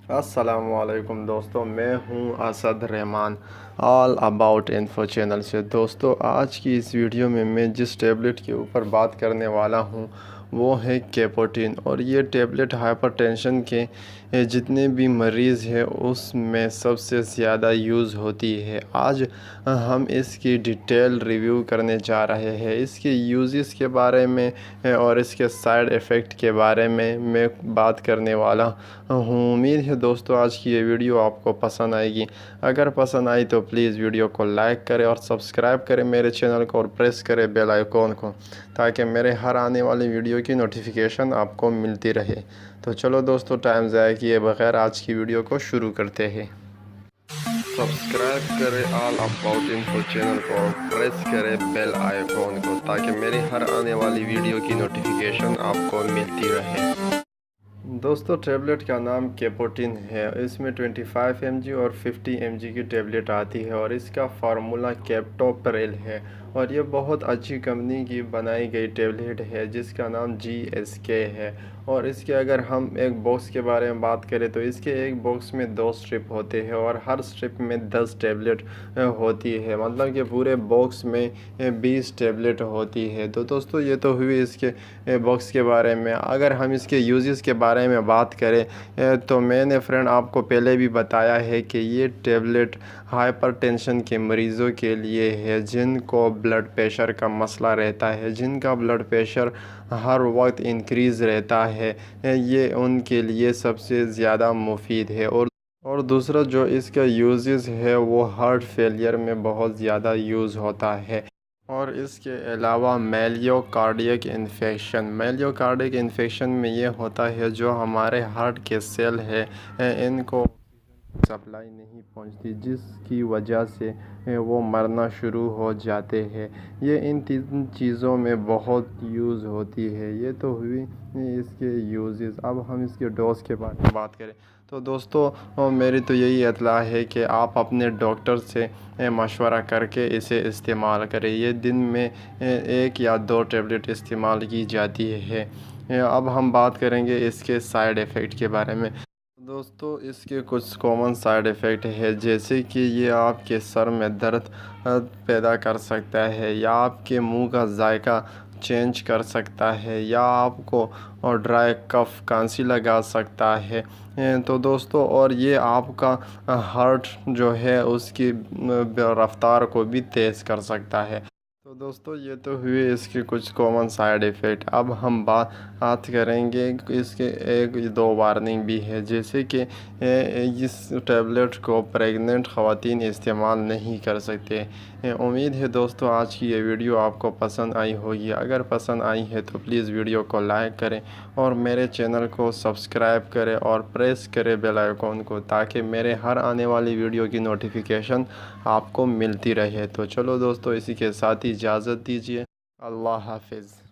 अस्सलामुअलैकुम दोस्तों, मैं हूं Asad Rahman all about info channel से। दोस्तों, आज की इस वीडियो में मैं जिस टैबलेट के ऊपर बात करने वाला हूं वो है कैपोटिन। और ये टैबलेट हाइपरटेंशन के जितने भी मरीज़ हैं उसमें सबसे ज़्यादा यूज़ होती है। आज हम इसकी डिटेल रिव्यू करने जा रहे हैं। इसके यूजेस के बारे में और इसके साइड इफ़ेक्ट के बारे में मैं बात करने वाला हूँ। उम्मीद है दोस्तों आज की ये वीडियो आपको पसंद आएगी। अगर पसंद आई तो प्लीज़ वीडियो को लाइक करें और सब्सक्राइब करें मेरे चैनल को और प्रेस करें बेल आइकॉन को, ताकि मेरे हर आने वाली वीडियो की नोटिफिकेशन आपको मिलती रहे। तो चलो दोस्तों, टाइम ज़ाया किए बगैर आज की वीडियो को शुरू करते हैं। सब्सक्राइब करें ऑल अबाउट इन्फो चैनल को और प्रेस करें बेल आइकॉन को, ताकि मेरी हर आने वाली वीडियो की नोटिफिकेशन आपको मिलती रहे। दोस्तों, टैबलेट का नाम कैपोटिन है। इसमें 25 mg और 50 mg की टैबलेट आती है और इसका फार्मूला कैप्टोप्रिल है। और ये बहुत अच्छी कंपनी की बनाई गई टैबलेट है जिसका नाम GSK है। और इसके अगर हम एक बॉक्स के बारे में बात करें तो इसके एक बॉक्स में 2 स्ट्रिप होते हैं और हर स्ट्रिप में 10 टैबलेट होती है। मतलब कि पूरे बॉक्स में 20 टैबलेट होती है। तो दोस्तों, ये तो हुई इसके बॉक्स के बारे में। अगर हम इसके यूजेस के बारे में बात करें तो मैंने फ्रेंड आपको पहले भी बताया है कि ये टैबलेट हाइपरटेंशन के मरीज़ों के लिए है, जिनको ब्लड प्रेशर का मसला रहता है, जिनका ब्लड प्रेशर हर वक्त इंक्रीज़ रहता है। ये उनके लिए सबसे ज़्यादा मुफीद है। और दूसरा जो इसका यूजेस है वो हार्ट फेलियर में बहुत ज़्यादा यूज़ होता है। और इसके अलावा मायोकार्डिक इन्फेक्शन में ये होता है जो हमारे हार्ट के सेल है इनको सप्लाई नहीं पहुंचती, जिसकी वजह से वो मरना शुरू हो जाते हैं। ये इन 3 चीज़ों में बहुत यूज़ होती है। ये तो हुई इसके यूजेस। अब हम इसके डोज के बारे में बात करें तो दोस्तों, मेरी तो यही इत्तला है कि आप अपने डॉक्टर से मशवरा करके इसे इस्तेमाल करें। ये दिन में 1 या 2 टैबलेट इस्तेमाल की जाती है। अब हम बात करेंगे इसके साइड इफ़ेक्ट के बारे में। दोस्तों, इसके कुछ कॉमन साइड इफ़ेक्ट है, जैसे कि ये आपके सर में दर्द पैदा कर सकता है, या आपके मुंह का जायका चेंज कर सकता है, या आपको और ड्राई कफ खांसी लगा सकता है। तो दोस्तों, और ये आपका हार्ट जो है उसकी रफ्तार को भी तेज़ कर सकता है। तो दोस्तों, ये तो हुए इसके कुछ कॉमन साइड इफ़ेक्ट। अब हम बात करेंगे इसके 1-2 वार्निंग भी है, जैसे कि इस टैबलेट को प्रेग्नेंट ख़वातीन इस्तेमाल नहीं कर सकते। उम्मीद है दोस्तों आज की ये वीडियो आपको पसंद आई होगी। अगर पसंद आई है तो प्लीज़ वीडियो को लाइक करें और मेरे चैनल को सब्सक्राइब करें और प्रेस करें बेल आइकॉन को, ताकि मेरे हर आने वाली वीडियो की नोटिफिकेशन आपको मिलती रहे। तो चलो दोस्तों, इसी के साथ ही इजाज़त दीजिए। अल्लाह हाफिज़।